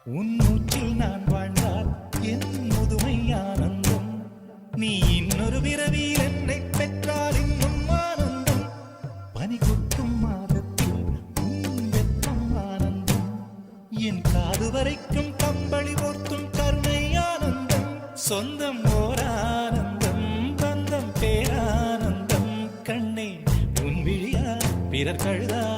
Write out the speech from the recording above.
உன் மூச்சில் நான் வாழ்ந்தால் என் முதுமை ஆனந்தம். நீ இன்னொரு பிறவியில் என்னை பெற்றால் இன்னும் ஆனந்தம். பனி கொட்டும் மாதத்தில் உன் வெப்பம் ஆனந்தம். என் காது வரைக்கும் கம்பளி போர்த்தும் கருணை ஆனந்தம். சொந்தம் ஓர் ஆனந்தம், பந்தம் பேரானந்தம். கண்ணே உன் விழியா பிறர் கழுதா